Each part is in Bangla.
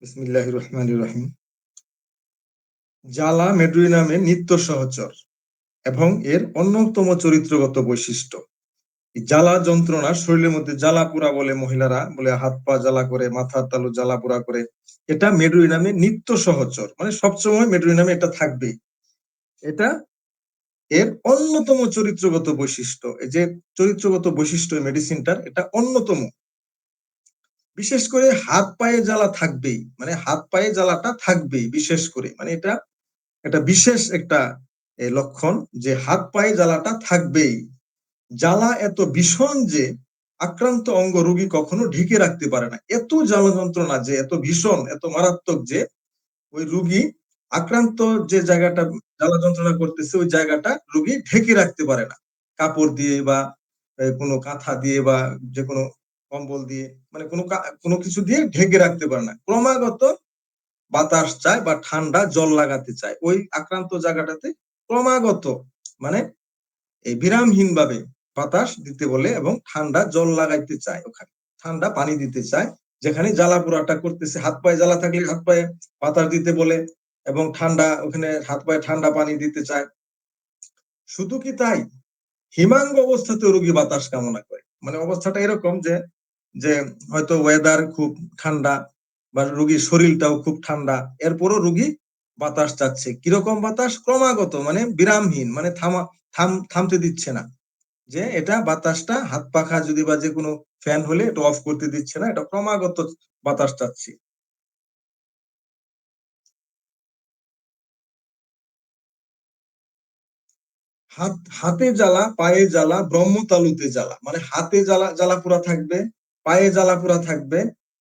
বিসমিল্লাহির রহমানির রহিম। জ্বালা মেডুই নামে নিত্য সহচর এবং এর অন্যতম চরিত্রগত বৈশিষ্ট্য। জ্বালা যন্ত্রণা শরীরের মধ্যে জ্বালা পোড়া বলে মহিলারা বলে, হাত পা জ্বালা করে, মাথার তালু জ্বালা পোড়া করে, এটা মেডুই নামে নিত্য সহচর, মানে সবসময় মেডুই নামে এটা থাকবেই। এটা এর অন্যতম চরিত্রগত বৈশিষ্ট্য। এই যে চরিত্রগত বৈশিষ্ট্য মেডিসিনটার, এটা অন্যতম। বিশেষ করে হাত পায়ে জ্বালা থাকবেই, মানে হাত পায়ে জ্বালাটা থাকবেই বিশেষ করে, মানে এটা একটা বিশেষ একটা লক্ষণ যে হাত পায়ে জ্বালাটা থাকবেই। জ্বালা এত ভীষণ যে আক্রান্ত অঙ্গ রোগী কখনো ঢেকে রাখতে পারে না। এত জ্বালা যন্ত্রণা যে এত ভীষণ, এত মারাত্মক যে ওই রোগী আক্রান্ত যে জায়গাটা জ্বালা যন্ত্রণা করতেছে ওই জায়গাটা রোগী ঢেকে রাখতে পারে না কাপড় দিয়ে বা কোনো কাঁথা দিয়ে বা যে কোনো কম্বল দিয়ে, মানে কোনো কিছু দিয়ে ঢেকে রাখতে পারে না। ক্রমাগত বাতাস চায় বা ঠান্ডা জল লাগাতে চায় ওই আক্রান্ত জায়গাটাতে, ক্রমাগত, মানে এই বিরামহীন ভাবে বাতাস দিতে বলে এবং ঠান্ডা জল লাগাইতে চায়, ওখানে ঠান্ডা পানি দিতে চায়। যেখানে জ্বালা পোড়াটা করতেছে, হাত পায়ে জ্বালা থাকলে হাত পায়ে বাতাস দিতে বলে এবং ঠান্ডা ওখানে হাত পায়ে ঠান্ডা পানি দিতে চায়। শুধু কি তাই, হিমাঙ্গ অবস্থাতে রোগী বাতাস কামনা করে। মানে অবস্থাটা এরকম যে যে হয়তো ওয়েদার খুব ঠান্ডা বা রোগীর শরীরটাও খুব ঠান্ডা, এরপরও রোগী বাতাস চাচ্ছে। কিরকম বাতাস? ক্রমাগত, মানে বিরামহীন, মানে থামতে দিচ্ছে না। যে এটা বাতাসটা হাত পাখা যদি বা যে কোনো ফ্যান হলে এটা অফ করতে দিচ্ছে না, এটা ক্রমাগত বাতাস চাচ্ছে। হাতে জ্বালা, পায়ে জ্বালা, ব্রহ্মতালুতে জ্বালা, মানে হাতে জ্বালা জ্বালা পোড়া থাকবে, পায়ে জ্বালা পোড়া থাকবে,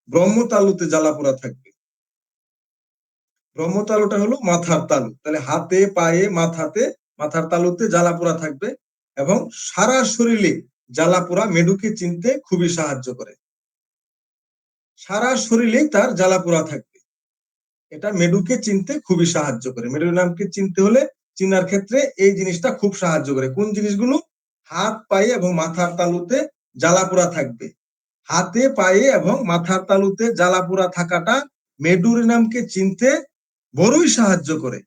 ব্রহ্মতালুতে জ্বালা পোড়া থাকবে। ব্রহ্মতালুটা হলো মাথার তালু, তাহলে হাতে পায়ে মাথাতে, মাথার তালুতে জ্বালা পোড়া থাকবে এবং সারা শরীরে জ্বালা পোড়া মেডুকে চিনতে খুবই সাহায্য করে। সারা শরীরেই তার জ্বালা পোড়া থাকবে, এটা মেডুকে চিনতে খুবই সাহায্য করে। মেডুর নামকে চিনতে হলে, চিনার ক্ষেত্রে এই জিনিসটা খুব সাহায্য করে। কোন জিনিসগুলো? হাত পায়ে এবং মাথার তালুতে জ্বালা পোড়া থাকবে। হাতে পায়ে এবং মাথার তালুতে জ্বালা পোড়া থাকাটা মেডুর নামকে চিনতে বড়ই সাহায্য করে।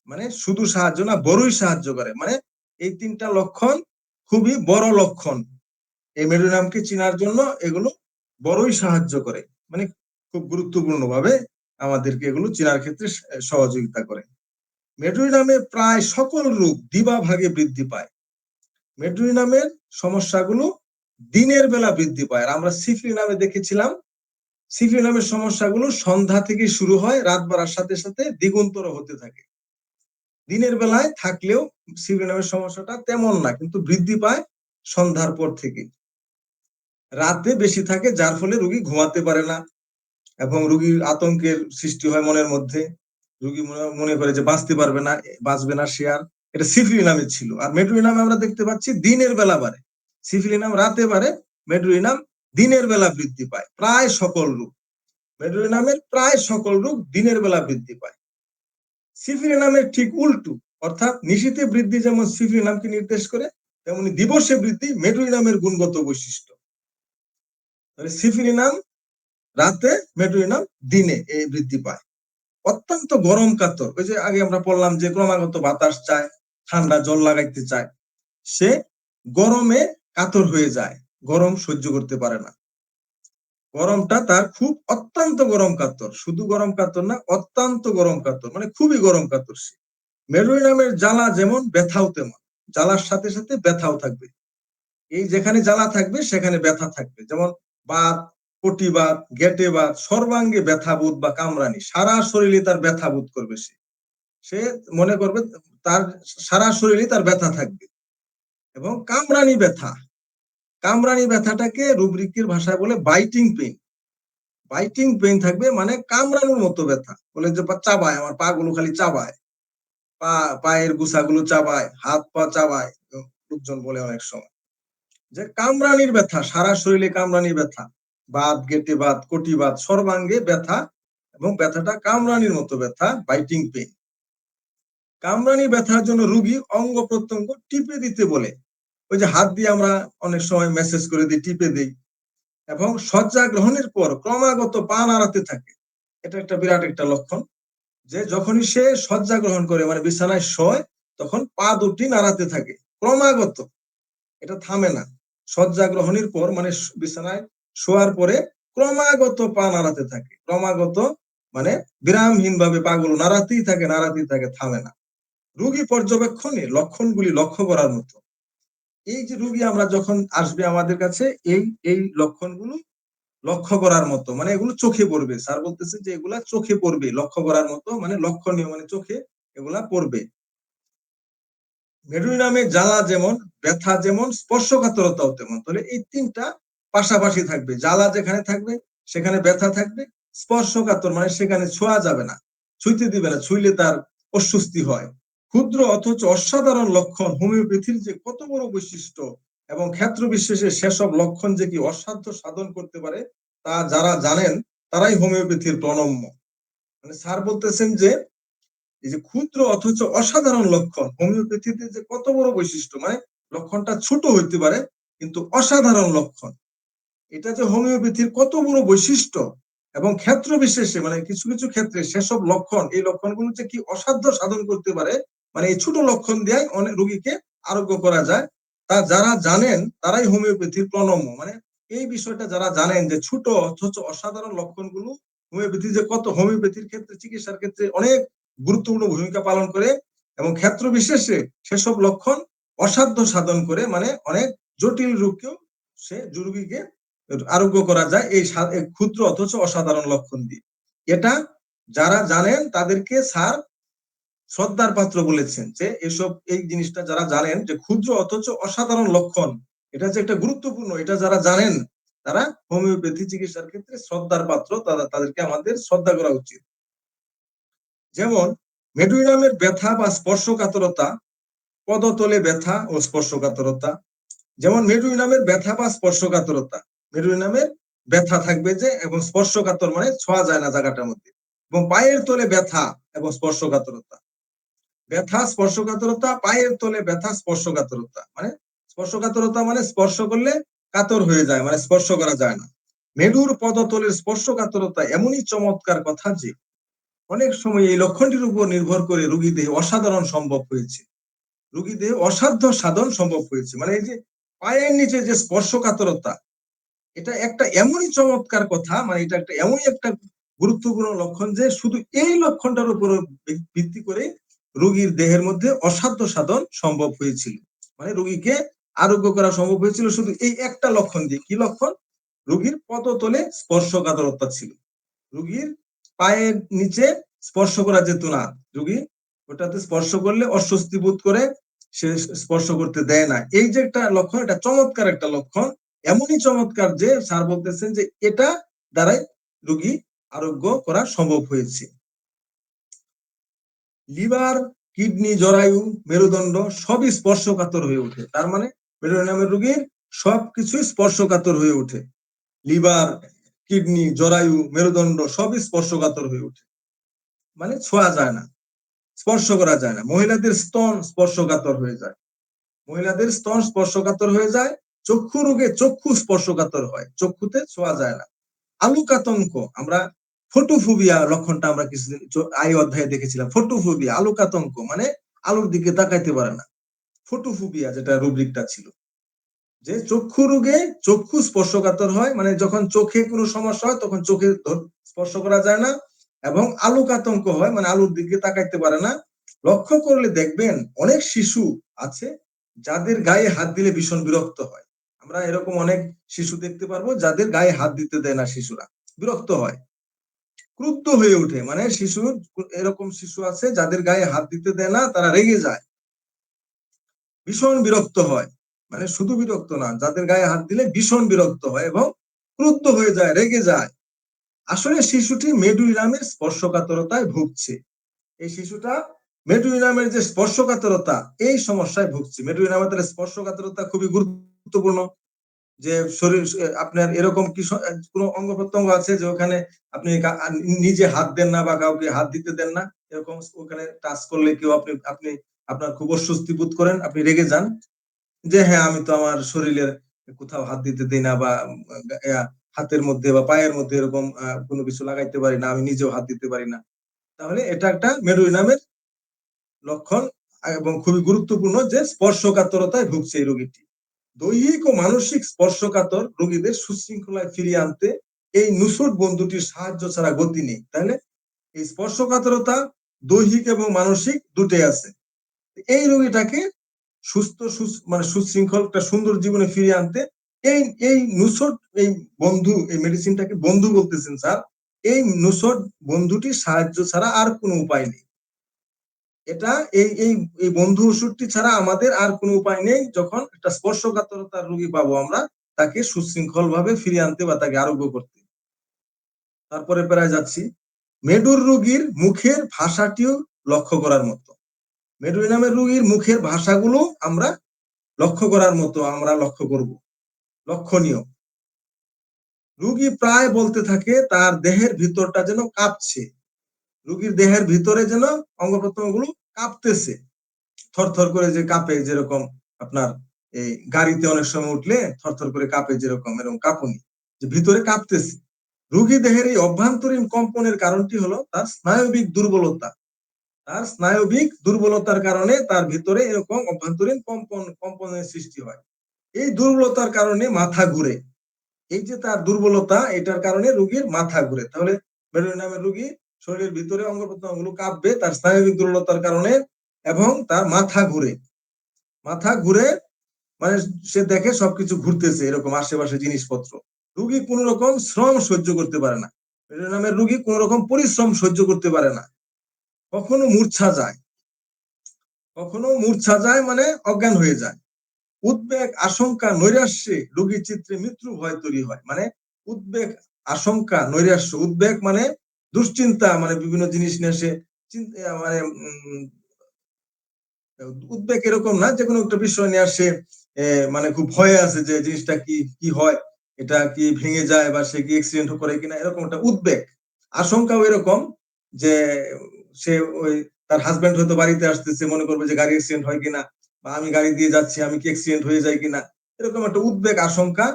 মানে শুধু সাহায্য না, বড়ই সাহায্য করে। মানে এই তিনটা লক্ষণ খুবই বড় লক্ষণ। এই মেডুর নামকে চিনার জন্য এগুলো বড়ই সাহায্য করে, মানে খুব গুরুত্বপূর্ণ ভাবে আমাদেরকে এগুলো চেনার ক্ষেত্রে সহযোগিতা করে। মেডুই নামে প্রায় সকল রোগ দিবা ভাগে বৃদ্ধি পায়। মেডুই নামের সমস্যাগুলো দিনের বেলা বৃদ্ধি পায়। আর আমরা সিফিলি নামে দেখেছিলাম, সিফিলি নামের সমস্যাগুলো সন্ধ্যা থেকে শুরু হয়, রাত বাড়ার সাথে সাথে দ্বিগুণতর হতে থাকে। দিনের বেলায় থাকলেও সিফিলি নামের সমস্যাটা তেমন না, কিন্তু বৃদ্ধি পায় সন্ধ্যার পর থেকে। রাতে বেশি থাকে, যার ফলে রোগী ঘুমাতে পারে না এবং রোগীর আতঙ্কের সৃষ্টি হয় মনের মধ্যে। রোগী মনে করে যে বাঁচতে পারবে না, বাঁচবে না সে আর। এটা সিফিলি নামে ছিল। আর মেডুই নামে আমরা দেখতে পাচ্ছি দিনের বেলা বাড়ে। সিফিলি নাম রাতে বাড়ে, মেডুই নাম দিনের বেলা বৃদ্ধি পায়। প্রায় সকল রোগ, মেডুই নামের প্রায় সকল রোগ দিনের বেলা বৃদ্ধি পায়। সিফিলি নামের ঠিক উল্টো, অর্থাৎ নিশীথে বৃদ্ধি যেমন সিফিলি নামকে নির্দেশ করে, তেমনি দিবসে বৃদ্ধি মেডুই নামের গুণগত বৈশিষ্ট্য। সিফিলি নাম রাতে, মেডুই নাম দিনে এই বৃদ্ধি পায়। অত্যন্ত গরম কাতর, ওই যে আগে আমরা পড়লাম যে ক্রমাগত বাতাস চায়, ঠান্ডা জল লাগাইতে চায়, সে গরমে কাতর হয়ে যায়, গরম সহ্য করতে পারে না। গরমটা তার খুব অত্যন্ত গরম কাতর, শুধু গরম কাতর না, অত্যন্ত গরম কাতর, মানে খুবই গরম কাতর সে। মেডুই নামের জ্বালা যেমন ব্যথাও তেমন, জ্বালার সাথে সাথে ব্যথাও থাকবে। এই যেখানে জ্বালা থাকবে সেখানে ব্যথা থাকবে, যেমন বাত, কটিবাত, গেটে বাত, সর্বাঙ্গে ব্যথা বোধ বা কামরানি, সারা শরীরে তার ব্যথা বোধ করবে। সে সে মনে করবে তার সারা শরীরে তার ব্যথা থাকবে। এবং কামরানি ব্যথা, কামরানি ব্যথাটাকে রুব্রিকের ভাষায় বলে বাইটিং পেইন। বাইটিং পেইন থাকবে, মানে কামড়ানোর মতো ব্যথা, বলে যে চাবায়, আমার পা গুলো খালি চাবায়, পায়ের গুছাগুলো চাবায়, হাত পা চাবায়, লোকজন বলে অনেক সময় যে কামরানির ব্যথা, সারা শরীরে কামরানি ব্যথা, বাত, গেটে বাত, কটি বাত, সর্বাঙ্গে ব্যথা এবং ব্যথাটা কামরানির মতো ব্যথা, বাইটিং পেইন। কামরানি ব্যথার জন্য রোগী অঙ্গ প্রত্যঙ্গ টিপে দিতে বলে। ওই যে হাত দিয়ে আমরা অনেক সময় মেসেজ করে দিই, টিপে দিই। এবং শয্যা গ্রহণের পর ক্রমাগত পা নাড়াতে থাকে, এটা একটা বিরাট একটা লক্ষণ যে যখনই সে শয্যা গ্রহণ করে মানে বিছানায় শোয় তখন পা দুটি নাড়াতে থাকে ক্রমাগত, এটা থামে না। শয্যা গ্রহণের পর মানে বিছানায় শোয়ার পরে ক্রমাগত পা নাড়াতে থাকে, ক্রমাগত মানে বিরামহীন ভাবে পাগুলো নাড়াতেই থাকে, থামে না। রোগী পর্যবেক্ষণে লক্ষণগুলি লক্ষ্য করার মতো। এই যে রোগী আমরা যখন আসবে আমাদের কাছে এই লক্ষণগুলো লক্ষ্য করার মতো, মানে এগুলো চোখে পড়বে। স্যার বলতেছে যে এগুলা চোখে পড়বে, লক্ষ্য করার মতো মানে লক্ষণীয়, মানে চোখে এগুলা পড়বে। মেরুনি নামে জ্বালা যেমন, ব্যথা যেমন, স্পর্শকাতরতাও তেমন। তাহলে এই তিনটা পাশাপাশি থাকবে। জ্বালা যেখানে থাকবে সেখানে ব্যথা থাকবে, স্পর্শকাতর মানে সেখানে ছোঁয়া যাবে না, ছুঁইতে দিবে না, ছুঁইলে তার অস্বস্তি হয়। ক্ষুদ্র অথচ অসাধারণ লক্ষণ হোমিওপ্যাথির যে কত বড় বৈশিষ্ট্য এবং ক্ষেত্র বিশেষে সেসব লক্ষণ যে কি অসাধ্য সাধন করতে পারে তা যারা জানেন তারাই হোমিওপ্যাথির প্রণম্য। মানে স্যার বলতেছেন যে এই যে ক্ষুদ্র অথচ অসাধারণ লক্ষণ হোমিওপ্যাথিতে যে কত বড় বৈশিষ্ট্য, মানে লক্ষণটা ছোট হইতে পারে কিন্তু অসাধারণ লক্ষণ, এটা যে হোমিওপ্যাথির কত বড় বৈশিষ্ট্য এবং ক্ষেত্র বিশেষে মানে কিছু কিছু ক্ষেত্রে সেসব লক্ষণ, এই লক্ষণগুলো যে কি অসাধ্য সাধন করতে পারে, মানে এই ছোট লক্ষণ দিয়ে অনেক রোগীকে আরোগ্য করা যায়, তা যারা জানেন তারাই হোমিওপ্যাথির প্রণম্য। মানে এই বিষয়টা যারা জানেন যে ছোট অথচ অসাধারণ লক্ষণগুলো হোমিওপ্যাথি যে কত, হোমিওপ্যাথির ক্ষেত্রে চিকিৎসার ক্ষেত্রে অনেক গুরুত্বপূর্ণ ভূমিকা পালন করে এবং ক্ষেত্র বিশেষে সেসব লক্ষণ অসাধ্য সাধন করে, মানে অনেক জটিল রোগকেও সে রোগীকে আরোগ্য করা যায় এই ক্ষুদ্র অথচ অসাধারণ লক্ষণ দিয়ে। এটা যারা জানেন তাদেরকে স্যার শ্রদ্ধার পাত্র বলেছেন যে এসব এই জিনিসটা যারা জানেন যে ক্ষুদ্র অথচ অসাধারণ লক্ষণ, এটা যে একটা গুরুত্বপূর্ণ, এটা যারা জানেন তারা হোমিওপ্যাথি চিকিৎসার ক্ষেত্রে শ্রদ্ধার পাত্র, তাদেরকে আমাদের শ্রদ্ধা করা উচিত। যেমন মেডুইনামের ব্যথা বা স্পর্শকাতরতা, পদতলে ব্যথা ও স্পর্শকাতরতা। যেমন মেডুইনামের ব্যথা বা স্পর্শকাতরতা, মেডুইনামের ব্যথা থাকবে যে এবং স্পর্শকাতর মানে ছোঁয়া যায় না জায়গাটার মধ্যে, এবং পায়ের তলে ব্যথা এবং স্পর্শকাতরতা। ব্যথা স্পর্শকাতরতা, পায়ের তলে ব্যথা স্পর্শকাতরতা, মানে স্পর্শকাতরতা মানে স্পর্শ করলে কাতর হয়ে যায়, মানে স্পর্শ করা যায় না। মেরুর পদতলের স্পর্শকাতরতা এমনই চমৎকার কথা যে অনেক সময় এই লক্ষণটির উপর নির্ভর করে রোগীদের অসাধারণ সম্ভব হয়েছে, রোগীদের অসাধ্য সাধন সম্ভব হয়েছে। মানে এই যে পায়ের নিচে যে স্পর্শকাতরতা, এটা একটা এমনই চমৎকার কথা, মানে এটা একটা এমনই একটা গুরুত্বপূর্ণ লক্ষণ যে শুধু এই লক্ষণটার উপর ভিত্তি করে রোগীর দেহের মধ্যে অসাধ্য সাধন সম্ভব হয়েছিল। মানে রোগীকে আরোগ্য করা সম্ভব হয়েছিল শুধু এই একটা লক্ষণ দিয়ে। কি লক্ষণ? রোগীর পদতলে স্পর্শকাতরতা ছিল, রোগীর পায়ের নিচে স্পর্শ করা যেত না, রোগী ওটাতে স্পর্শ করলে অস্বস্তি বোধ করে, সে স্পর্শ করতে দেয় না। এই যে একটা লক্ষণ, এটা চমৎকার একটা লক্ষণ, এমনই চমৎকার যে স্যার বলতেছেন যে এটা দ্বারাই রোগী আরোগ্য করা সম্ভব হয়েছে। লিভার, কিডনি, জরায়ু, মেরুদণ্ড সবই স্পর্শকাতর হয়ে ওঠে। তার মানে মেরুদণ্ডের রোগীর সবকিছুই স্পর্শকাতর হয়ে ওঠে। লিভার, কিডনি, জরায়ু, মেরুদণ্ড সবই স্পর্শকাতর হয়ে ওঠে, মানে ছোঁয়া যায় না, স্পর্শ করা যায় না। মহিলাদের স্তন স্পর্শকাতর হয়ে যায়, মহিলাদের স্তন স্পর্শকাতর হয়ে যায়। চক্ষু রোগে চক্ষু স্পর্শকাতর হয়, চক্ষুতে ছোঁয়া যায় না। আলুকাতঙ্ক, আমরা ফটোফোবিয়া লক্ষণটা আমরা কিছুদিন আই অধ্যায়ে দেখেছিলাম। ফটোফোবিয়া, আলুকাতঙ্ক মানে আলোর দিকে তাকাইতে পারে না। ফটোফোবিয়া যেটা রুব্রিকটা ছিল, যে চক্ষু রোগে চক্ষু স্পর্শকাতর হয়, মানে যখন চোখে কোনো সমস্যা হয় তখন চোখে স্পর্শ করা যায় না, এবং আলোকাতঙ্ক হয় মানে আলোর দিকে তাকাইতে পারে না। লক্ষ্য করলে দেখবেন অনেক শিশু আছে যাদের গায়ে হাত দিলে ভীষণ বিরক্ত হয়। আমরা এরকম অনেক শিশু দেখতে পারবো যাদের গায়ে হাত দিতে দেয় না, শিশুরা বিরক্ত হয়, ক্রুদ্ধ হয়ে ওঠে। মানে শিশু, এরকম শিশু আছে যাদের গায়ে হাত দিতে দেয় না, তারা রেগে যায়, ভীষণ বিরক্ত হয়। মানে শুধু বিরক্ত না, যাদের গায়ে হাত দিলে ভীষণ বিরক্ত হয় এবং ক্রুদ্ধ হয়ে যায়, রেগে যায়। আসলে শিশুটি মেডুইনামের স্পর্শকাতরতায় ভুগছে। এই শিশুটা মেডুইনামের যে স্পর্শকাতরতা, এই সমস্যায় ভুগছে। মেডুইনামের স্পর্শকাতরতা খুবই গুরুত্বপূর্ণ। যে শরীর আপনার এরকম কি কোনো অঙ্গ প্রত্যঙ্গ আছে যে ওখানে আপনি নিজে হাত দেন না বা কাউকে হাত দিতে দেন না, এরকম ওখানে টাচ করলে কেউ আপনি আপনি আপনার খুব অস্বস্তি বোধ করেন, আপনি রেগে যান যে হ্যাঁ আমি তো আমার শরীরের কোথাও হাত দিতে দেই না বা হাতের মধ্যে বা পায়ের মধ্যে এরকম কোনো কিছু লাগাইতে পারি না, আমি নিজেও হাত দিতে পারি না, তাহলে এটা একটা মেরুইনামের লক্ষণ এবং খুবই গুরুত্বপূর্ণ যে স্পর্শকাতরতায় ভুগছে এই রোগীটি। দৈহিক ও মানসিক স্পর্শকাতর রোগীদের সুশৃঙ্খলায় ফিরিয়ে আনতে এই নুসরত বন্ধুটির সাহায্য ছাড়া গতি নেই। তাহলে এই স্পর্শকাতরতা দৈহিক এবং মানসিক দুটোই আছে। এই রোগীটাকে সুস্থ মানে সুশৃঙ্খল একটা সুন্দর জীবনে ফিরিয়ে আনতে এই এই নুসরত এই বন্ধু এই মেডিসিনটাকে বন্ধু বলতেছেন স্যার, এই নুসরত বন্ধুটির সাহায্য ছাড়া আর কোনো উপায় নেই। এটা এই এই এই বন্ধু ওষুধটি ছাড়া আমাদের আর কোনো উপায় নেই। যখন একটা স্পর্শকাতরতার রোগী পাবো আমরা, তাকে সুশৃঙ্খল ভাবে ফিরিয়ে আনতে বা তাকে আরোগ্য করতে। তারপরে প্রায় যাচ্ছি, মেডুর রোগীর মুখের ভাষাটিও লক্ষ্য করার মতো। মেডুর নামের রোগীর মুখের ভাষাগুলো আমরা লক্ষ্য করার মতো, আমরা লক্ষ্য করব, লক্ষণীয়। রোগী প্রায় বলতে থাকে তার দেহের ভিতরটা যেন কাঁপছে, রোগীর দেহের ভিতরে যেন অঙ্গ প্রত্যঙ্গগুলো কাঁপতেছে, থরথর করে যে কাঁপে, যেরকম আপনার এই গাড়িতে অনেক সময় উঠলে থরথর করে কাঁপে, যেরকম এরকম কাঁপুনি, যে ভিতরে কাঁপতেছে। রোগী দেহের এই অভ্যন্তরীণ কম্পনের কারণটি হলো তার স্নায়বিক দুর্বলতা। তার স্নায়বিক দুর্বলতার কারণে তার ভিতরে এরকম অভ্যন্তরীণ কম্পনের সৃষ্টি হয়। এই দুর্বলতার কারণে মাথা ঘুরে। এই যে তার দুর্বলতা, এটার কারণে রোগীর মাথা ঘুরে। তাহলে মেরুদণ্ড নামের রোগী শরীরের ভিতরে অঙ্গ প্রত্যঙ্গগুলো কাঁপবে তার স্নায়বিক দুর্বলতার কারণে, এবং তার মাথা ঘুরে। মাথা ঘুরে মানে সে দেখে সবকিছু ঘুরতেছে, এরকম আশেপাশে জিনিসপত্র। রোগী কোন রকম শ্রম সহ্য করতে পারে না। মেরুদণ্ড নামের রোগী কোন রকম পরিশ্রম সহ্য করতে পারে না। কখনো মূর্ছা যায়, কখনো মূর্ছা যায় মানে অজ্ঞান হয়ে যায়। উদ্বেগ, আশঙ্কা, নৈরাশ্যে রোগী চিত্রে মৃত্যু ভয় তৈরি হয়। মানে উদ্বেগ, আশঙ্কা, নৈরাশ্য। উদ্বেগ মানে দুশ্চিন্তা, মানে বিভিন্ন জিনিস নিয়ে সে মানে উদ্বেগ এরকম না যে কোনো একটা বিষয় নিয়ে আসে, মানে খুব ভয়ে আছে যে জিনিসটা কি কি হয়, এটা কি ভেঙে যায় বা সে কি অ্যাক্সিডেন্ট করে কিনা, এরকম একটা উদ্বেগ। আশঙ্কাও এরকম যে সে ওই তার হাজবেন্ড হয়তো বাড়িতে আসতেছে, মনে করবে যে গাড়ি অ্যাক্সিডেন্ট হয় কিনা, বা আমি গাড়ি দিয়ে যাচ্ছি, আমি কি অ্যাক্সিডেন্ট হয়ে যায় কিনা, এরকম একটা উদ্বেগ, আশঙ্কা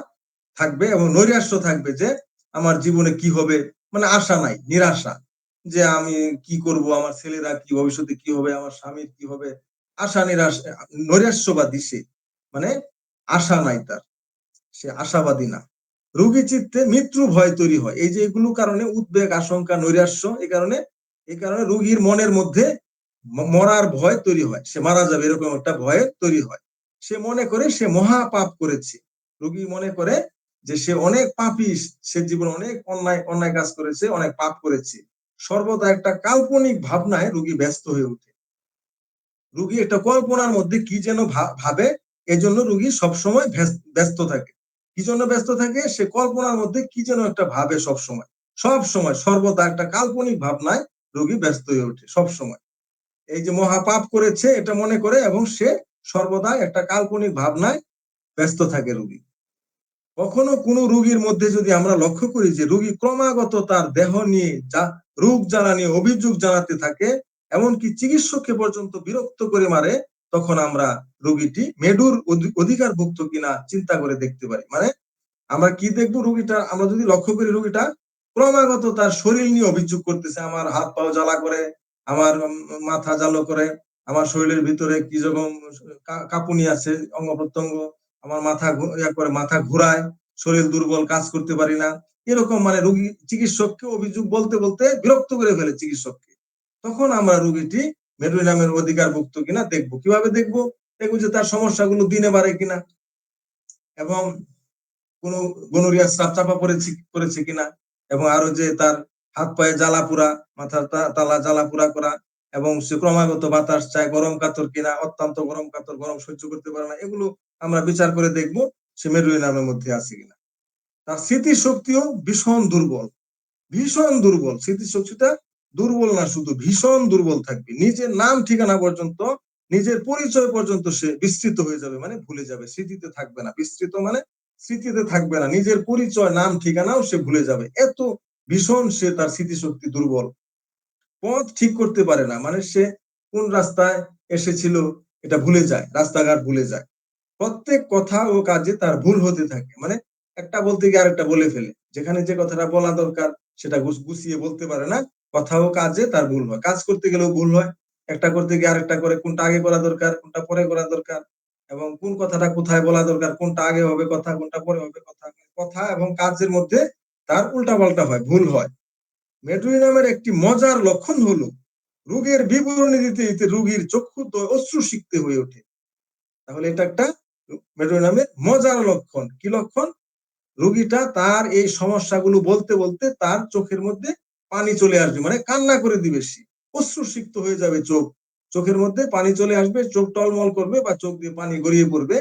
থাকবে। এবং নৈরাশ্য থাকবে যে আমার জীবনে কি হবে, মানে আশা নাই, নিরাশা, যে আমি কি করব, আমার ছেলেরা কি ভবিষ্যতে কি হবে, আমার স্বামীর কি হবে, আশা নিরাশা, নৈরাশ্যবাদী সে, মানে আশা নাই তার, সে আশাবাদী না। রোগী চিত্তে মৃত্যু ভয় তৈরি হয়। এই যে এগুলো কারণে উদ্বেগ, আশঙ্কা, নৈরাশ্য, এই কারণে রোগীর মনের মধ্যে মরার ভয় তৈরি হয়, সে মারা যাবে এরকম একটা ভয় তৈরি হয়। সে মনে করে সে মহা পাপ করেছে। রোগী মনে করে যে সে অনেক পাপী, সে জীবনে অনেক অন্যায় অন্যায় কাজ করেছে, অনেক পাপ করেছে। সর্বদা একটা কাল্পনিক ভাবনায় রোগী ব্যস্ত হয়ে ওঠে। রোগী একটা কল্পনার মধ্যে কি যেন ভাবে, এজন্য রোগী সবসময় ব্যস্ত থাকে। কি জন্য ব্যস্ত থাকে? সে কল্পনার মধ্যে কি যেন একটা ভাবে সবসময়। সবসময় সর্বদা একটা কাল্পনিক ভাবনায় রোগী ব্যস্ত হয়ে ওঠে সবসময়। এই যে মহাপাপ করেছে এটা মনে করে, এবং সে সর্বদা একটা কাল্পনিক ভাবনায় ব্যস্ত থাকে রোগী। কখনো কোনো রোগীর মধ্যে যদি আমরা লক্ষ্য করি যে রোগী ক্রমাগত তার দেহ নিয়ে রোগ জ্বালা নিয়ে অভিযোগ জানাতে থাকে, এমনকি চিকিৎসককে পর্যন্ত বিরক্ত করে মারে, তখন আমরা রোগীটি মেডুর অধিকারভুক্ত কিনা চিন্তা করে দেখতে পারি। মানে আমরা কি দেখবো, রোগীটা আমরা যদি লক্ষ্য করি রোগীটা ক্রমাগত তার শরীর নিয়ে অভিযোগ করতেছে, আমার হাত পাও জ্বালা করে, আমার মাথা জ্বালা করে, আমার শরীরের ভিতরে কি রকম কাঁপুনি আছে, অঙ্গ প্রত্যঙ্গ, আমার মাথা করে, মাথা ঘুরায়, শরীর দুর্বল, কাজ করতে পারি না, এরকম মানে রোগী চিকিৎসককে অভিযোগ বলতে বলতে বিরক্ত করে ফেলে চিকিৎসককে। তখন আমরা রোগীটি মেডুই নামের অধিকারভুক্ত কিনা দেখবো। কিভাবে দেখবো? দেখবো যে তার সমস্যাগুলো দিনে বাড়ে কিনা, এবং কোন গনোরিয়ার স্রাব চাপা পড়েছে কিনা, এবং আরো যে তার হাত পায়ে জ্বালা পোড়া, মাথার তালা জ্বালা পোড়া করা, এবং সে ক্রমাগত বাতাস চায়, গরম কাতর কিনা, অত্যন্ত গরম কাতর, গরম সহ্য করতে পারে না, এগুলো আমরা বিচার করে দেখবো সে মেরুদণ্ড নামের মধ্যে আছে কিনা। তার স্মৃতিশক্তিও ভীষণ দুর্বল, ভীষণ দুর্বল। স্মৃতিশক্তিটা দুর্বল না, শুধু ভীষণ দুর্বল থাকবে। নিজের নাম ঠিকানা পর্যন্ত, নিজের পরিচয় পর্যন্ত সে বিস্তৃত হয়ে যাবে, মানে ভুলে যাবে, স্মৃতিতে থাকবে না। বিস্তৃত মানে স্মৃতিতে থাকবে না, নিজের পরিচয়, নাম ঠিকানাও সে ভুলে যাবে, এত ভীষণ সে তার স্মৃতিশক্তি দুর্বল। পথ ঠিক করতে পারে না, মানে সে কোন রাস্তায় এসেছিল এটা ভুলে যায়, রাস্তাঘাট ভুলে যায়। প্রত্যেক কথা ও কাজে তার ভুল হতে থাকে, মানে একটা বলতে গিয়ে আরেকটা বলে ফেলে, যেখানে যে কথাটা বলা দরকার সেটা গুছিয়ে বলতে পারে না। কথা ও কাজে তার ভুল হয়, কাজ করতে গেলেও ভুল হয়, একটা করতে গিয়ে আরেকটা করে, কোনটা আগে করা দরকার কোনটা পরে করা দরকার, এবং কোন কথাটা কোথায় বলা দরকার, কোনটা আগে হবে কথা কোনটা পরে হবে কথা, কথা এবং কাজের মধ্যে তার উল্টাপাল্টা হয়, ভুল হয়। মেডুই নামের একটি মজার লক্ষণ হলো রোগের বিবরণী দিতে দিতে রোগীর চক্ষুদ্বয় অশ্রুসিক্ত হয়ে ওঠে। তাহলে এটা একটা মেডুই নামের মজার লক্ষণ। কি লক্ষণ? রোগীটা তার এই সমস্যাগুলো বলতে বলতে তার চোখের মধ্যে পানি চলে আসবে, মানে কান্না করে দিবে, সে অশ্রুসিক্ত হয়ে যাবে, চোখের মধ্যে পানি চলে আসবে, চোখ টলমল করবে বা চোখ দিয়ে পানি গড়িয়ে পড়বে,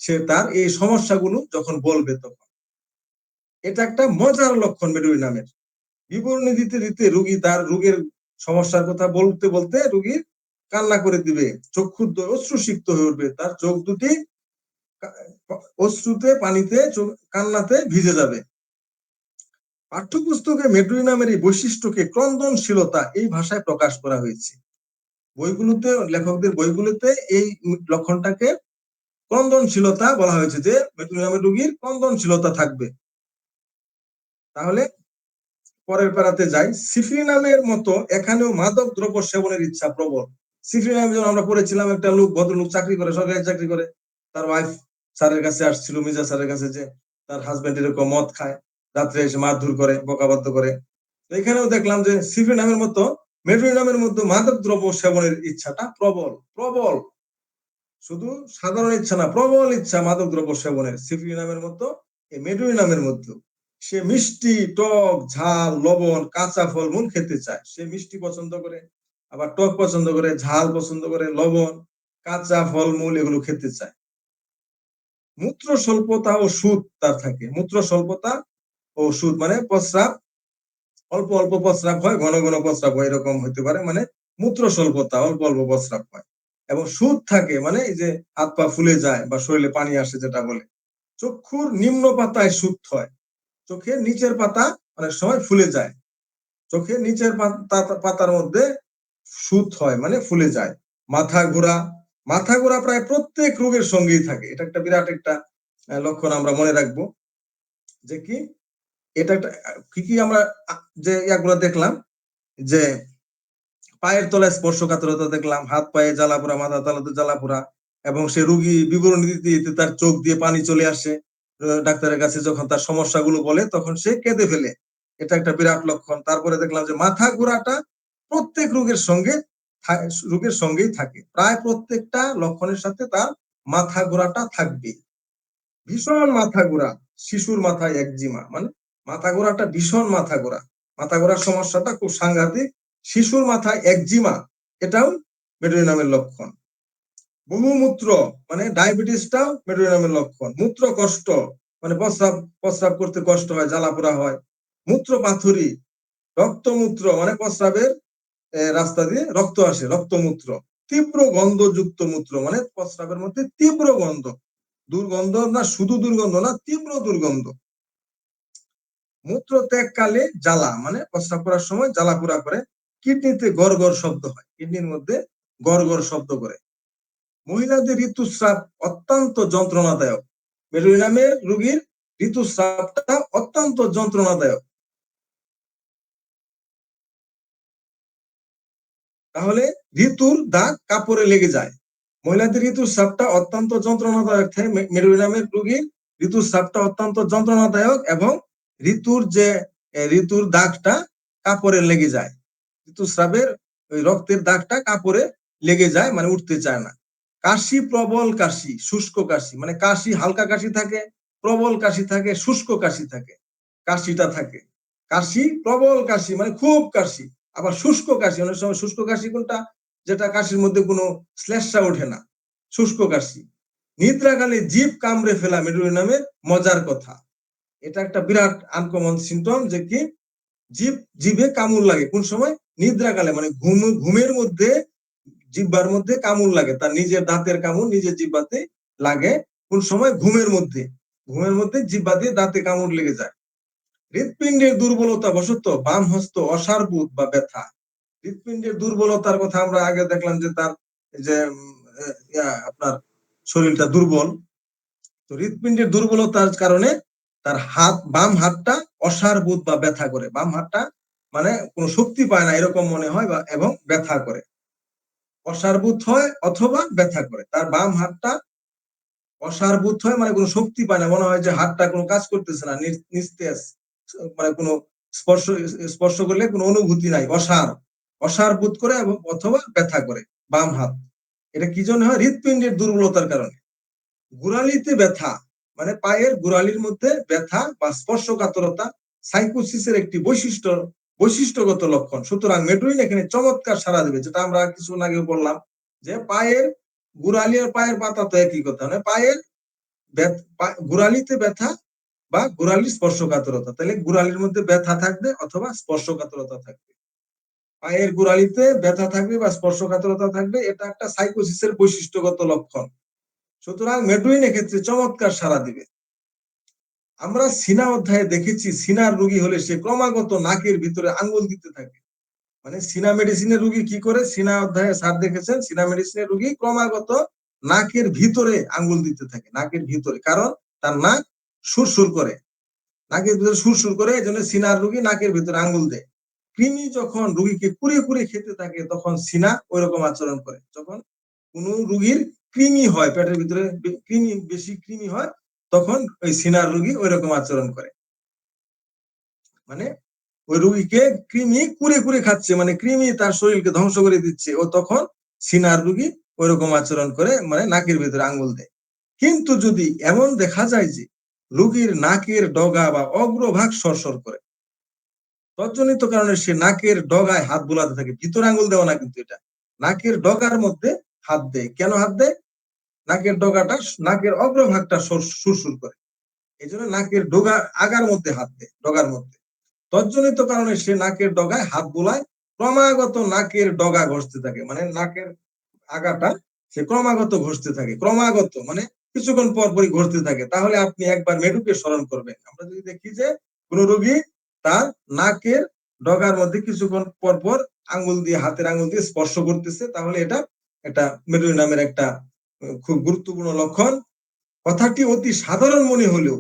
সে তার এই সমস্যাগুলো যখন বলবে তখন। এটা একটা মজার লক্ষণ মেডুই নামের। বিবরণী দিতে দিতে রোগী তার রোগের সমস্যার কথা বলতে বলতে রোগীর কান্না করে দিবে, চক্ষুদ্বয় অশ্রুসিক্ত হয়ে উঠবে, তার চোখ দুটি অশ্রুতে পানিতে কান্নাতে ভিজে যাবে। পাঠ্যপুস্তকে মেডুই নামের এই বৈশিষ্ট্যকে ক্রন্দনশীলতা এই ভাষায় প্রকাশ করা হয়েছে। বইগুলোতে, লেখকদের বইগুলোতে এই লক্ষণটাকে ক্রন্দনশীলতা বলা হয়েছে, যে মেডুই নামের রোগীর ক্রন্দনশীলতা থাকবে। তাহলে পরের পাড়াতে যাই। সিফি নামের মতো এখানেও মাদক দ্রব্য সেবনের ইচ্ছা প্রবল। সিফি নামে যখন আমরা পড়েছিলাম, একটা লোক, ভদ্রলোক চাকরি করে, সরকারি চাকরি করে, তার ওয়াইফ স্যারের কাছে আসছিল, মির্জা স্যারের কাছে, যে তার হাজবেন্ড এরকম মদ খায়, রাত্রে এসে মারধর করে, বকাবাদ্য করে। এখানেও দেখলাম যে সিফি নামের মতো মেডুই নামের মধ্যে মাদক দ্রব্য সেবনের ইচ্ছাটা প্রবল, প্রবল, শুধু সাধারণ ইচ্ছা না, প্রবল ইচ্ছা মাদক দ্রব্য সেবনের সিফি নামের মতো এই মেডুই নামের মধ্যে। সে মিষ্টি, টক, ঝাল, লবণ, কাঁচা ফল মূল খেতে চায়। সে মিষ্টি পছন্দ করে, আবার টক পছন্দ করে, ঝাল পছন্দ করে, লবণ, কাঁচা ফল মূল এগুলো খেতে চায়। মূত্র স্বল্পতা ও সুদ তার থাকে। মূত্র স্বল্পতা ও সুদ মানে প্রস্রাব অল্প অল্প প্রস্রাব হয়, ঘন ঘন প্রস্রাব হয়, এরকম হতে পারে, মানে মূত্র স্বল্পতা, অল্প অল্প প্রস্রাব হয়। এবং সুদ থাকে, মানে এই যে হাত পা ফুলে যায় বা শরীরে পানি আসে যেটা বলে। চক্ষুর নিম্ন পাতায় সুদ হয়, চোখের নিচের পাতা অনেক সময় ফুলে যায়, চোখের নিচের পাতার মধ্যে সুদ হয়, মানে ফুলে যায়। মাথা ঘোরা, মাথা ঘোরা প্রায় প্রত্যেক রোগের সঙ্গেই থাকে। এটা একটা বিরাট একটা লক্ষণ আমরা মনে রাখবো, যে কি এটা একটা কি কি আমরা যে ইয়াগুলো দেখলাম, যে পায়ের তলায় স্পর্শকাতরতা দেখলাম, হাত পায়ে জ্বালা পোড়া, মাথা তলাতে জ্বালা পোড়া, এবং সে রোগী বিবরণী দিতে দিতে তার চোখ দিয়ে পানি চলে আসে, ডাক্তারের কাছে যখন তার সমস্যাগুলো বলে তখন সে কেঁদে ফেলে। এটা একটা বিরাট লক্ষণ। তারপরে দেখলাম যে মাথা ঘোরাটা প্রত্যেক রোগের সঙ্গেই থাকে, প্রায় প্রত্যেকটা লক্ষণের সাথে তার মাথা ঘোরাটা থাকবে। ভীষণ মাথা ঘোরা, শিশুর মাথায় একজিমা, মানে মাথা ঘোরাটা ভীষণ মাথা ঘোরা, মাথা ঘোরার সমস্যাটা খুব সাংঘাতিক। শিশুর মাথায় একজিমা, এটাও মেডুই নামের লক্ষণ। বহুমূত্র মানে ডায়াবেটিসটাও মেডুই নামের লক্ষণ। মূত্র কষ্ট মানে প্রস্রাব করতে কষ্ট হয়, জ্বালা পোড়া হয়। মূত্র পাথুরি, রক্তমূত্র মানে প্রস্রাবের রাস্তা দিয়ে রক্ত আসে, রক্তমূত্র। তীব্র গন্ধযুক্ত মূত্র মানে প্রস্রাবের মধ্যে তীব্র গন্ধ, দুর্গন্ধ না, শুধু দুর্গন্ধ না, তীব্র দুর্গন্ধ। মূত্র ত্যাগকালে জ্বালা মানে প্রস্রাব করার সময় জ্বালা পোড়া করে। কিডনিতে গড় গড় শব্দ হয়, কিডনির মধ্যে গড় গড় শব্দ করে। মহিলাদের ঋতুস্রাব অত্যন্ত যন্ত্রণাদায়ক। মেডুই নামের রোগীর ঋতুস্রাবটা অত্যন্ত যন্ত্রণাদায়ক। তাহলে ঋতুর দাগ কাপড়ে লেগে যায়। মহিলাদের ঋতুস্রাবটা অত্যন্ত যন্ত্রণাদায়ক থাকে। মেডুই নামের রোগীর ঋতুস্রাবটা অত্যন্ত যন্ত্রণাদায়ক, এবং ঋতুর দাগটা কাপড়ে লেগে যায়। ঋতুস্রাবের ওই রক্তের দাগটা কাপড়ে লেগে যায়, মানে উঠতে চায় না। কাশি, প্রবল কাশি, শুষ্ক কাশি, মানে কাশি হালকা কাশি থাকে, প্রবল কাশি থাকে, শুষ্ক কাশি থাকে, কাশিটা থাকে। কাশি, প্রবল কাশি মানে খুব কাশি, আবার শুষ্ক কাশি, অনেক সময় শুষ্ক কাশি কোনটা, যেটা কাশির মধ্যে কোনো শ্লেষ্মা ওঠে না, শুষ্ক কাশি। নিদ্রাকালে জিভ কামড়ে ফেলা মেডুই নামের মজার কথা। এটা একটা বিরাট আনকমন সিমটম, যে কি জিভে কামড় লাগে কোন সময়? নিদ্রাকালে, মানে ঘুমের মধ্যে জিহ্বার মধ্যে কামড় লাগে, তার নিজের দাঁতের কামড় নিজের জিহ্বাতে লাগে। কোন সময়? ঘুমের মধ্যে, ঘুমের মধ্যে জিহ্বা দিয়ে দাঁতে কামড় লেগে যায়। হৃৎপিণ্ডের দুর্বলতা বশত বাম হস্ত অসারবোধ বা ব্যথা। হৃৎপিণ্ডের দুর্বলতার কথা আমরা আগে দেখলাম, যে তার যে আপনার শরীরটা দুর্বল। তো হৃৎপিণ্ডের দুর্বলতার কারণে তার বাম হাতটা অসাড়বোধ বা ব্যথা করে, বাম হাতটা মানে কোনো শক্তি পায় না এরকম মনে হয় এবং ব্যথা করে, অসাড়বোধ হয় অথবা ব্যথা করে। তার বাম হাতটা অসাড়বোধ হয় মানে কোনো শক্তি পায় না, মনে হয় যে হাতটা কোনো কাজ করতেছে না, নিস্তেজ, মানে কোনো স্পর্শ স্পর্শ করলে কোনো অনুভূতি নাই, অসাড় বোধ করে এবং অথবা ব্যথা করে বাম হাত। এটা কি জন্য হয়? হৃৎপিণ্ডের দুর্বলতার কারণে। গোড়ালিতে ব্যথা মানে পায়ের গোড়ালির মধ্যে ব্যথা বা স্পর্শকাতরতা সাইকোসিসের একটি বৈশিষ্ট্যগত লক্ষণ। সুতরাং মেডুইন এখানে চমৎকার সাড়া দেবে, যেটা আমরা কিছুক্ষণ আগে বললাম যে পায়ের গোড়ালি আর পায়ের পাতা তো একই কথা, মানে পায়ের গোড়ালিতে ব্যথা বা গোড়ালির স্পর্শকাতরতা, তাহলে গোড়ালির মধ্যে ব্যথা থাকবে অথবা স্পর্শকাতরতা থাকবে, পায়ের গোড়ালিতে ব্যথা থাকবে বা স্পর্শকাতরতা থাকবে, এটা একটা সাইকোসিসের বৈশিষ্ট্যগত লক্ষণ। সুতরাং মেডুইন এক্ষেত্রে চমৎকার সাড়া দিবে। আমরা সিনা অধ্যায়ে দেখেছি সিনার রোগী হলে সে ক্রমাগত নাকের ভিতরে আঙ্গুল দিতে থাকে, মানে সিনা মেডিসিনের রোগী কি করে, সিনা অধ্যায়ে স্যার দেখেছেন সিনা মেডিসিনের রোগী ক্রমাগত নাকের ভিতরে আঙ্গুল দিতে থাকে, নাকের ভিতরে, কারণ তার নাক সুরসুর করে, নাকের ভিতরে সুরসুর করে, এই জন্য সিনার রোগী নাকের ভিতরে আঙ্গুল দেয়। কৃমি যখন রোগীকে কুড়ে কুড়ে খেতে থাকে তখন সিনা ওই রকম আচরণ করে। যখন কোন রোগীর কৃমি হয়, পেটের ভিতরে বেশি কৃমি হয়, তখন ওই সিনার রোগী ওই রকম আচরণ করে, মানে ওই রোগীকে কৃমি কুড়ে কুড়ে খাচ্ছে, মানে কৃমি তার শরীরকে ধ্বংস করে দিচ্ছে, ও তখন সিনার রোগী ওই রকম আচরণ করে, মানে নাকের ভিতরে আঙ্গুল দেয়। কিন্তু যদি এমন দেখা যায় যে রোগীর নাকের ডগা বা অগ্রভাগ সরসর করে, তজ্জনিত কারণে সে নাকের ডগায় হাত বুলাতে থাকে, ভিতরে আঙ্গুল দেওয়া না, কিন্তু এটা নাকের ডগার মধ্যে হাত দেয়। কেন হাত দেয়? নাকের ডগাটা, নাকের অগ্রভাগটা সুরসুর করে, এই জন্য নাকের ডগা আগার মধ্যে হাত দেয়, ডগার মধ্যে। তজ্জনিত কারণে সে নাকের ডগায় হাত বুলায়, ক্রমাগত নাকের ডগা ঘষতে থাকে, মানে নাকের আগাটা সে ক্রমাগত ঘষতে থাকে, ক্রমাগত মানে কিছুক্ষণ পর পরই ঘষতে থাকে। তাহলে আপনি একবার মেডুকে স্মরণ করবেন। আমরা যদি দেখি যে কোন রোগী তার নাকের ডগার মধ্যে কিছুক্ষণ পর পর আঙ্গুল দিয়ে, হাতের আঙ্গুল দিয়ে স্পর্শ করতেছে, তাহলে এটা একটা মেডুই নামের একটা খুব গুরুত্বপূর্ণ লক্ষণ। কথাটি অতি সাধারণ মনে হলেও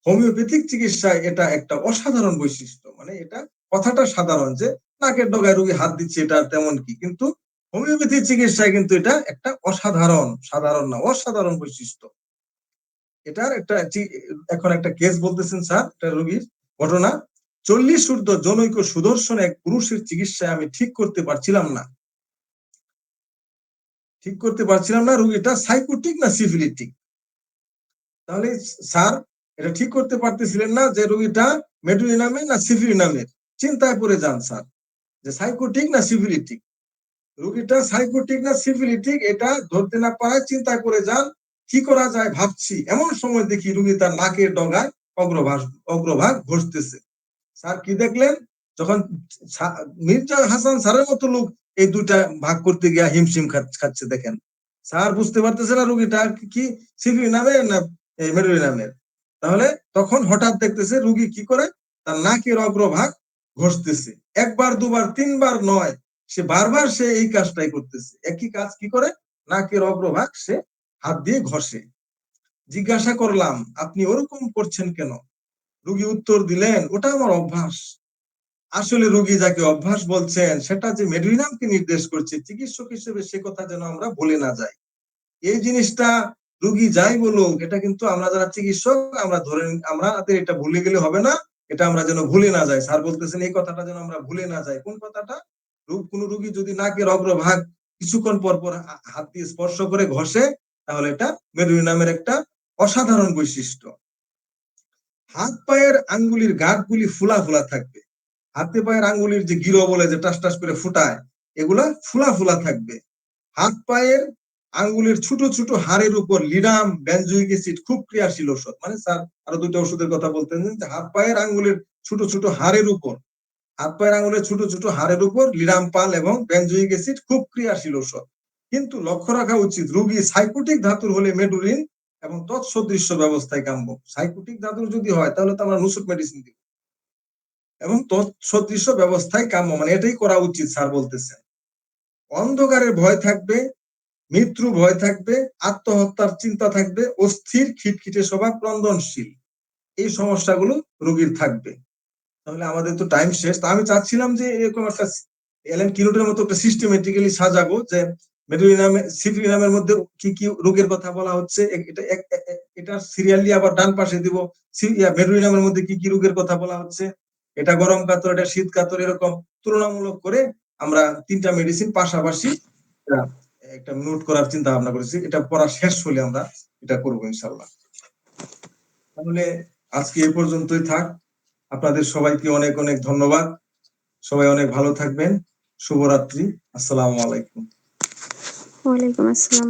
হোমিওপ্যাথিক চিকিৎসায় এটা একটা অসাধারণ বৈশিষ্ট্য, মানে এটা কথাটা সাধারণ যে নাকের ডগায় রোগী হাত দিচ্ছে, এটা তেমন কি, কিন্তু হোমিওপ্যাথি চিকিৎসায় কিন্তু এটা একটা অসাধারণ, সাধারণ না, অসাধারণ বৈশিষ্ট্য। এটার একটা এখন একটা কেস বলতেছেন স্যার, একটা রোগীর ঘটনা। 40 ঊর্ধ্ব জনৈক সুদর্শন এক পুরুষের চিকিৎসায় আমি ঠিক করতে পারছিলাম না, রোগীটা সাইকোটিক না সিফিলিটিক। তাহলে স্যার এটা ঠিক করতে পারতেছিলেন না যে রোগীটা মেডুই নামে না সিফিলি নামের, চিন্তায় পড়ে যান স্যার যে সাইকোটিক না সিফিলিটিক, রোগীটা সাইকোটিক না সিফিলিটিক এটা ধরতে না পারায় চিন্তায় পড়ে যান, কি করা যায় ভাবছি, এমন সময় দেখি রোগী তার নাকের ডগায় অগ্রভাগ ঘষতেছে। স্যার কি দেখলেন? যখন মির্জা হাসান স্যারের মতো লোক এই দুইটা ভাগ করতে গিয়া হিমশিম খাচ্ছে, দেখেন স্যার বুঝতে পারতেছে না রোগীটা কি সিফিলি নামের না মেডুই নামের। তাহলে তখন হঠাৎ দেখতেছে রোগী কি করে, তার নাকের অগ্রভাগ ঘষতেছে, একবার দুবার তিনবার নয়, সে বারবার সে এই কাজটাই করতেছে, একই কাজ কি করে, নাকের অগ্রভাগ সে হাত দিয়ে ঘষে। জিজ্ঞাসা করলাম আপনি ওরকম করছেন কেন? রোগী উত্তর দিলেন ওটা আমার অভ্যাস। আসলে রোগী যাকে অভ্যাস বলছেন সেটা যে মেডুই নামকে নির্দেশ করছে, চিকিৎসক হিসেবে সে কথা যেন আমরা ভুলে না যাই। এই জিনিসটা রোগী যাই বলুক, এটা কিন্তু আমরা যারা চিকিৎসক আমরা ধরে, আমাদের এটা ভুলে গেলে হবে না, এটা আমরা যেন ভুলে না যাই। স্যার বলতেছেন এই কথাটা যেন আমরা ভুলে না যাই। কোন কথাটা? কোন রোগী যদি নাকের অগ্রভাগ কিছুক্ষণ পর পর হাত দিয়ে স্পর্শ করে ঘষে, তাহলে এটা মেডুই নামের একটা অসাধারণ বৈশিষ্ট্য। হাত পায়ের আঙ্গুলির গাঁটগুলি ফুলা ফুলা থাকবে, হাতে পায়ের আঙ্গুলির যে গিরো বলে যে টাস টাস করে ফুটায়, এগুলা ফুলা ফুলা থাকবে। হাত পায়ের আঙ্গুলের ছোট ছোট হাড়ের উপর লিডাম বেনজোইক অ্যাসিড খুব ক্রিয়াশীল ওষুধ, মানে স্যার আরো দুইটা ওষুধের কথা বলতেন যে হাত পায়ের আঙ্গুলের ছোট ছোট হাড়ের উপর, হাত পায়ের আঙ্গুলের ছোট ছোট হাড়ের উপর লিডাম পাল এবং বেনজোইক অ্যাসিড খুব ক্রিয়াশীল ওষুধ। কিন্তু লক্ষ্য রাখা উচিত রোগী সাইকোটিক ধাতুর হলে মেডুলিন এবং তৎসদৃশ্য ব্যবস্থায় কাম্য। সাইকোটিক ধাতুর যদি হয় তাহলে তো আমরা নুসুক মেডিসিন দিব, এবং তৎসদৃশ্য ব্যবস্থায় কাম্য মানে এটাই করা উচিত স্যার বলতেছেন। অন্ধকারের ভয় থাকবে, মৃত্যু ভয় থাকবে, আত্মহত্যার চিন্তা থাকবে, অস্থির খিটখিটে স্বভাব, ক্রন্দনশীল, এই সমস্যাগুলো রোগীর থাকবে। তাহলে আমাদের তো টাইম শেষ। তো আমি চাচ্ছিলাম যে এরকম একটা অ্যালেন কিনোটের মতো একটা সিস্টেমেটিক্যালি সাজাবো যে মেডুলিনামের সিফিলিনামের মধ্যে কি কি রোগের কথা বলা হচ্ছে এটা সিরিয়ালি আবার ডান পাশে দিব মেডুলিনামের মধ্যে কি কি রোগের কথা বলা হচ্ছে, এটা গরম কাতর, এটা শীত কাতর, এরকম তুলনামূলক করে আমরা 3টা মেডিসিন পাশাপাশি একটা নোট করার চিন্তা ভাবনা করেছি। এটা পড়া শেষ হলে আমরা এটা করবো ইনশাআল্লাহ। তাহলে আজকে এ পর্যন্তই থাক। আপনাদের সবাইকে অনেক অনেক ধন্যবাদ। সবাই অনেক ভালো থাকবেন। শুভরাত্রি। আসসালামু আলাইকুম। ওয়ালাইকুম আসসালাম।